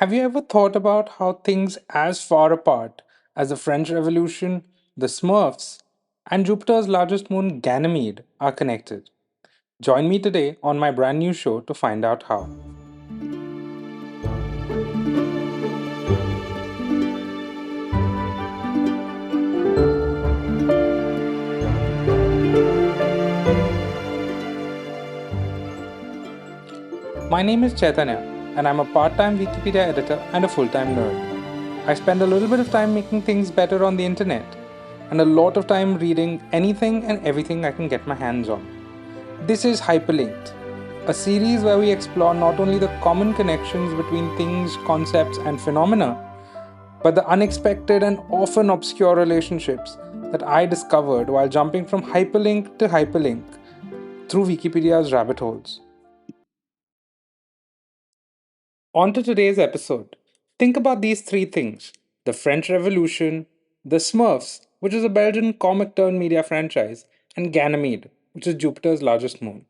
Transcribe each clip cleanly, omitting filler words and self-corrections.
Have you ever thought about how things as far apart as the French Revolution, the Smurfs, and Jupiter's largest moon, Ganymede, are connected? Join me today on my brand new show to find out how. My name is Chaitanya, and I'm a part time Wikipedia editor and a full time nerd. I spend a little bit of time making things better on the internet, and a lot of time reading anything and everything I can get my hands on. This is Hyperlinked, a series where we explore not only the common connections between things, concepts, and phenomena, but the unexpected and often obscure relationships that I discovered while jumping from hyperlink to hyperlink through Wikipedia's rabbit holes. On to today's episode. Think about these three things: the French Revolution, the Smurfs, which is a Belgian comic turned media franchise, and Ganymede, which is Jupiter's largest moon.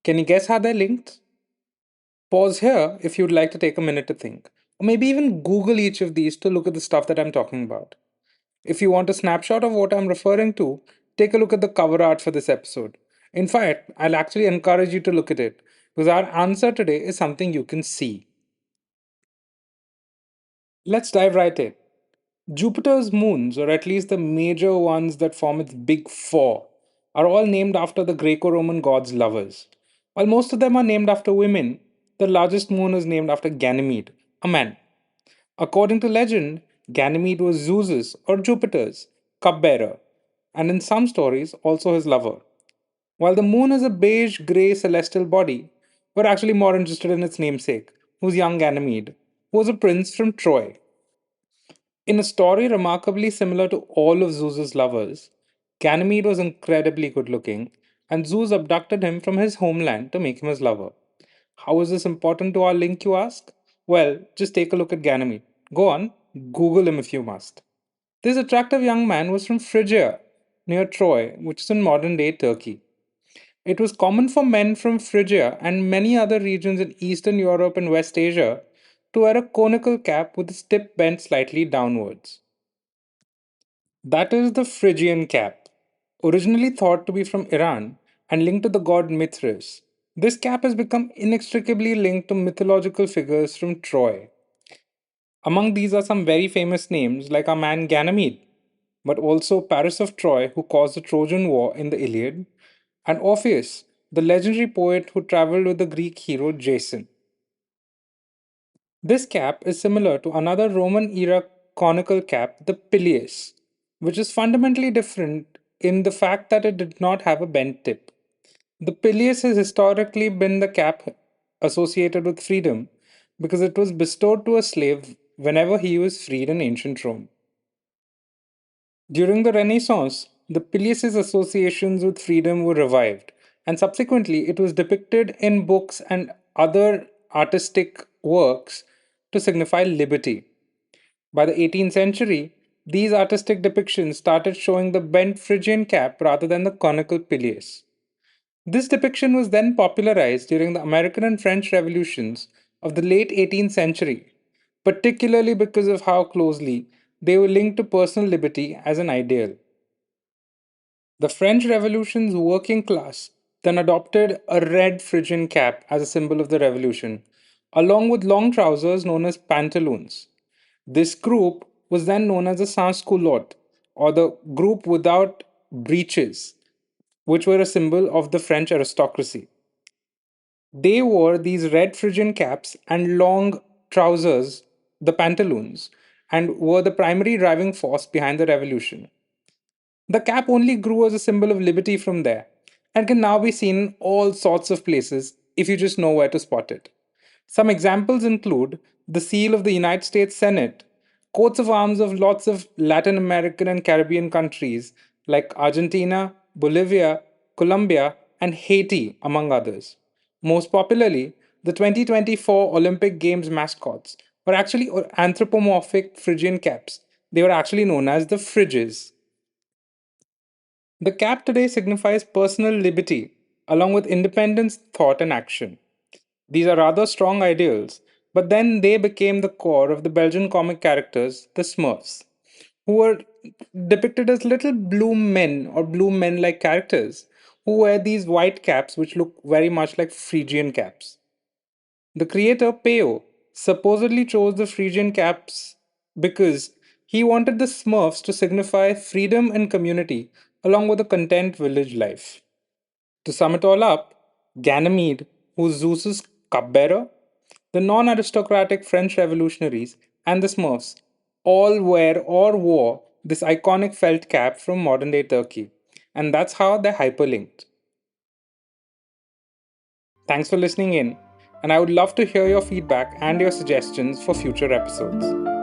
Can you guess how they're linked? Pause here if you'd like to take a minute to think. Or maybe even Google each of these to look at the stuff that I'm talking about. If you want a snapshot of what I'm referring to, take a look at the cover art for this episode. In fact, I'll actually encourage you to look at it because our answer today is something you can see. Let's dive right in. Jupiter's moons, or at least the major ones that form its big four, are all named after the Greco Roman gods' lovers. While most of them are named after women, the largest moon is named after Ganymede, a man. According to legend, Ganymede was Zeus's or Jupiter's cupbearer, and in some stories, also his lover. While the moon is a beige grey celestial body, we're actually more interested in its namesake, who's young Ganymede, who was a prince from Troy. In a story remarkably similar to all of Zeus's lovers, Ganymede was incredibly good looking, and Zeus abducted him from his homeland to make him his lover. How is this important to our link, you ask? Well, just take a look at Ganymede. Go on, Google him if you must. This attractive young man was from Phrygia, near Troy, which is in modern day Turkey. It was common for men from Phrygia and many other regions in Eastern Europe and West Asia to wear a conical cap with its tip bent slightly downwards. That is the Phrygian cap, originally thought to be from Iran and linked to the god Mithras. This cap has become inextricably linked to mythological figures from Troy. Among these are some very famous names like our man Ganymede, but also Paris of Troy, who caused the Trojan War in the Iliad, and Orpheus, the legendary poet who traveled with the Greek hero Jason. This cap is similar to another Roman era conical cap, the pileus, which is fundamentally different in the fact that it did not have a bent tip. The pileus has historically been the cap associated with freedom because it was bestowed to a slave whenever he was freed in ancient Rome. During the Renaissance, the pileus's associations with freedom were revived, and subsequently it was depicted in books and other artistic works to signify liberty. By the 18th century, these artistic depictions started showing the bent Phrygian cap rather than the conical pileus. This depiction was then popularized during the American and French revolutions of the late 18th century, particularly because of how closely they were linked to personal liberty as an ideal. The French Revolution's working class then adopted a red Phrygian cap as a symbol of the revolution, along with long trousers known as pantaloons. This group was then known as the sans-culotte, or the group without breeches, which were a symbol of the French aristocracy. They wore these red Phrygian caps and long trousers, the pantaloons, and were the primary driving force behind the revolution. The cap only grew as a symbol of liberty from there and can now be seen in all sorts of places if you just know where to spot it. Some examples include the seal of the United States Senate, coats of arms of lots of Latin American and Caribbean countries like Argentina, Bolivia, Colombia, and Haiti, among others. Most popularly, the 2024 Olympic Games mascots were actually anthropomorphic Phrygian caps. They were actually known as the Phryges. The cap today signifies personal liberty, along with independence, thought, and action. These are rather strong ideals, But then they became the core of the Belgian comic characters, the Smurfs, who were depicted as little blue men or blue men like characters who wear these white caps which look very much like Phrygian caps. The creator, Peo, supposedly chose the Phrygian caps because he wanted the Smurfs to signify freedom and community along with a content village life. To sum it all up, Ganymede, who's Zeus's cupbearer, the non aristocratic French revolutionaries, and the Smurfs all wear or wore this iconic felt cap from modern day Turkey. And that's how they're hyperlinked. Thanks for listening in, and I would love to hear your feedback and your suggestions for future episodes.